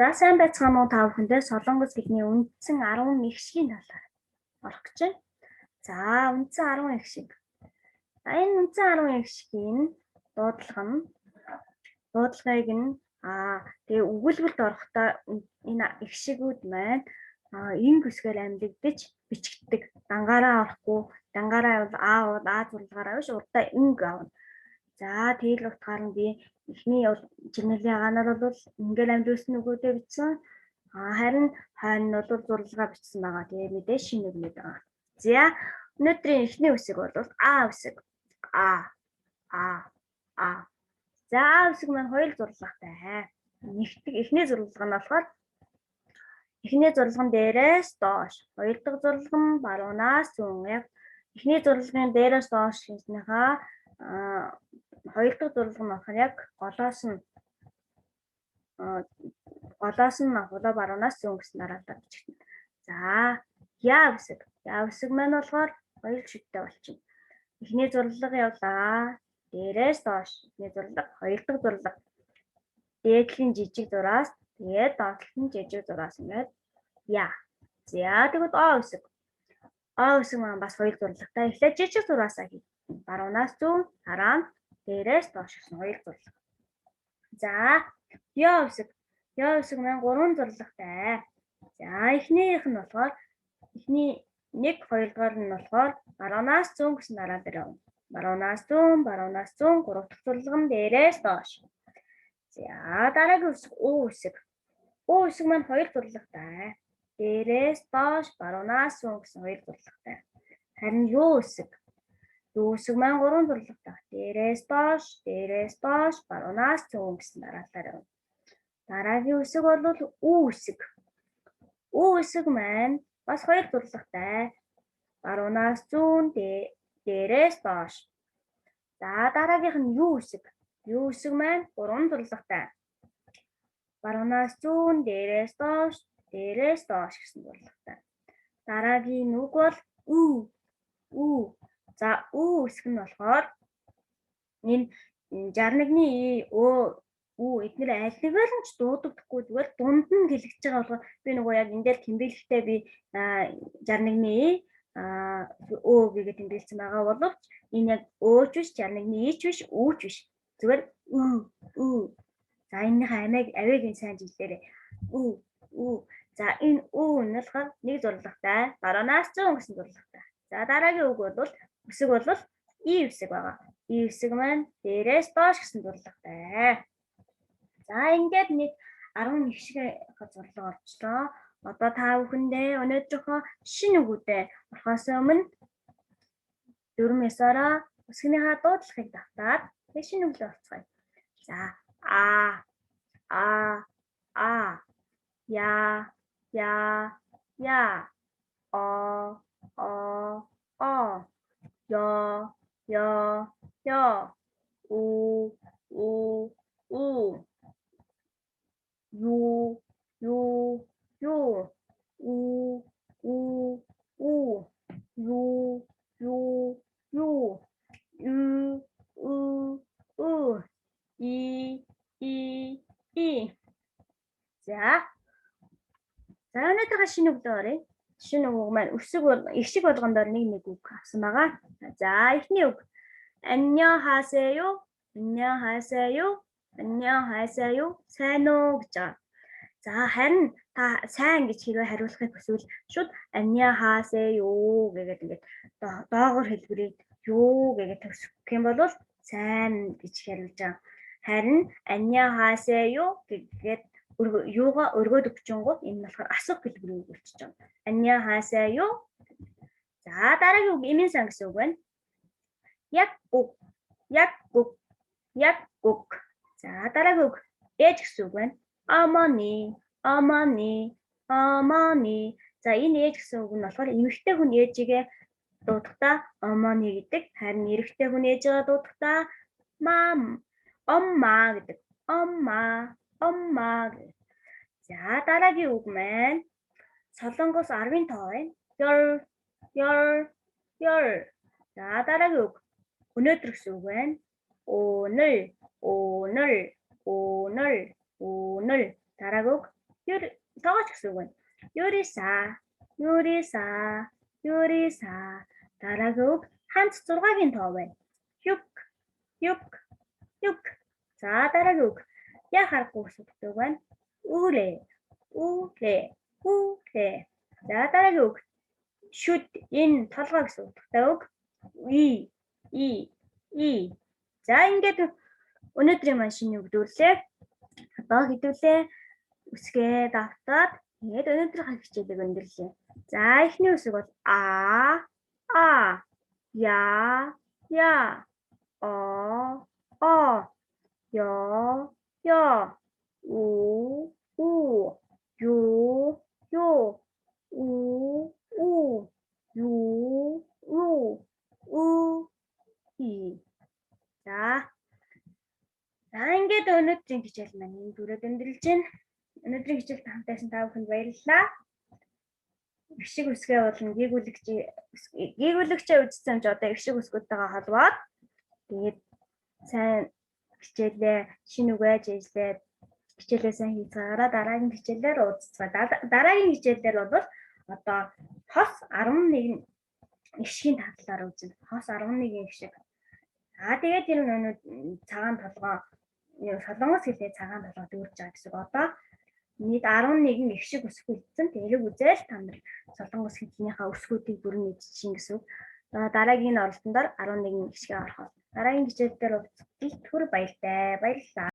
За сайн байцгаана уу та бүхэндээ Солонгос хэлний үндсэн 10 ихшгийн талаар орох гэж байна. За үндсэн 10 ихшиг. Энэ үндсэн 10 ихшгийн дуудлагыг нь тэгээ өгүүлбэрт орохдоо энэ ихшигүүд маань инг үсгээр амьдагдаж бичигддэг. Дангаараа орохгүй, дангаараа бол А зурлагаараа биш урдаа инг аавна. За тэгэл утгаар нь би эхний чигнэлийн агаанаар бол ингээл амьдуулсан нөгөөдөө бичсэн. Харин хойно нь бол зурлагаа бичсэн байгаа. Тэгээ мэдээ шинэ үгнүүд байгаа. За өнөөдрийн эхний үсэг бол А үсэг. А. За А үсэг маань хоёр зурлагтай. Эхний зурлага нь болохоор эхний зурлагын дээрээс доош, хоёр дахь зурлага нь баруунаас зүүн. Яг эхний зурлагын дээрээс доош хийснийхаа хоёр дахь зурлага нь болохоор яг голоос нь хулаа баруунаас зүүн гэсэн дараалал бичигдэнэ. За яа үсэг маань болохоор хоёр шүттэй болчихно. Эхний зурлага явлаа. Дээрээс доош. Эхний зурлага, хоёр дахь зурлага. Дээдлийн жижиг зураас тэгээд доотлол нь жижиг зураас ингээд яа. За тэгвэл А үсэг. А үсэг маань бас хоёр зурлагтай. Эхлээд жижиг зураасаа хий. Баруунаас зүүн, дараа нь дээрээс доош гэсэн хоёр зурлага. За яа үсэг. Яа үсэг маань гурван зурлагтай. За эхнийх нь болохоор эхний 1 2 дугаар нь болохоор баруунаас зүүн гэсэн дараа дээр явна. Баруунаас зүүн, гурав дахь зурлага нь дээрээс доош. За дараагийн үсэг О үсэг. О үсэг маань хоёр зурлагтай. Дээрээс доош, баруунаас зүүн гэсэн хоёр зурлагтай. Харин Юу үсэг. Юу үсэг маань гурван зурлагтай. Дээрээс доош, баруунаас зүүн гэсэн дараалалаар явна. Дараагийн үсэг бол Ү үсэг. Ү үсэг маань бас хоёр зурлагтай. Баруунаас зүүн, дээрээс доош. За дараагийнх нь Юу үсэг. Юу үсэг маань гурван зурлагтай. Баруунаас зүүн, дээрээс доош гэсэн зурлагтай. Дараагийн үг бол Ү. За Ү үсэг нь болохоор энэ 61-ний эдгээр аль нэгээр нь ч дуудагдахгүй зүгээр дунд нь хэлэгдэж байгаа болохоор би нөгөө яг энэ дээр тэмдэглэхдээ би 61-ний гэгээд тэмдэглэсэн байгаа боловч энэ яг Өөч биш, 61-ний ч биш, Үүч биш. Зүгээр Ү. За энэний авиагийн сайн жилээрээ Ү. За энэ Ү нь болохоор нэг зурлагтай, баруунаас зүүн гэсэн зурлагтай. За дараагийн үг бол үсэг бол И үсэг байгаа. И үсэг маань дээрээс доош гэсэн зурлагтай. За ингээд нэг 10 ихшиг зурлага орчлоо. Одоо та бүхэндээ өнөөдрийнхөө шинэ үгүүдээ орохоос өмнө 4-9-ороо үсгийнхаа дуудлагыг давтаад шинэ үглээ орцгоё. За А Я О У И. За өнөөдрийнхөө шинэ үгдээ оръё. Шинэ үг маань ихшиг болгондоор нэг үг авсан байгаа. За эхний үг 안녕하세요. Сайн уу гэж байгаа. За харин та сайн гэж хэрвээ хариулахыг хүсвэл шууд 안녕하세요 гэгээд ингээд доогоор хэлбэрийг юу гэгээд төгсгөх юм бол сайн гэж хариулж байгаа. Харин 안녕하세요 гэгээд юугаа өргөөд өгчөнгөө энэ болохоор асуух хэлбэрийг үлчиж байгаа. 안녕하세요. За дараагийн үг эмийн сан гэсэн үг байна. 약국. За дараагийн үг ээж гэсэн үг байна. 어머니. За энэ ээж гэсэн үг нь болохоор эмэгтэй хүн ээжигээ дуудахдаа 어머니 гэдэг. Харин эрэгтэй хүн ээжигээ дуудахдаа 엄마 гэдэг. 엄마. За дараагийн үг маань Солонгос 10-ын тоо байна. 열. За дараагийн үг өнөөдөр гэсэн үг байна. 오늘. Дараагийн үг тоогооч гэсэн үг байна. Юриса, юриса, юриса. Дараагийн үг ханц 6-гийн тоо байна. Юк, юк, юк. За дараагийн үг яа харахгүй гэсэн үг байна. Үлээ, үлээ, үлээ. За дараагийн үг should энэ толгой гэсэн утгатай үг. И. За ингээд өнөөдрийн маань шинэ үг дүрлээ. Одоо хэдүүлээ үсгээ давтаад тэгээд өнөөдрийнхээ хичээлийг өндөрлөө. За эхний үсэг бол я, я, у, ю, и. За ингээд өнөөдрийн хичээл маань энэ дүрээд өндөрлж байна. Өнөөдрийн хичээлд хамтайсан та бүхэнд баярлалаа. Гişиг үсгээ болон гэгүүлэгчээ үзсэн ч одоо гişиг үсгүүдтэйгээ холбоод тэгээд сайн хичээлээ шинэ үг айж ижлээд хичээлээ сайн хийцгаараа дараагийн хичээлээр уулзцгаа. Дараагийн хичээлээр бол одоо хос 11 гişгийн татлаар үзэн. Хос 11 гişиг. Тэгээд тэр цагаан толгой солонгос хэлээр цагаан толгой дүүрж байгаа гэсэн. Одоо нийт 11 гişиг үсэг үлдсэн. Тэрийг үзэл та нар солонгос хэлнийхээ үсгүүдийг бүрэн мэдчихин гэсэн. Дараагийн оролтондор 11 гişгээ орох. Дараагийн хичээл дээр уулзах түр баяртай. Баярлалаа.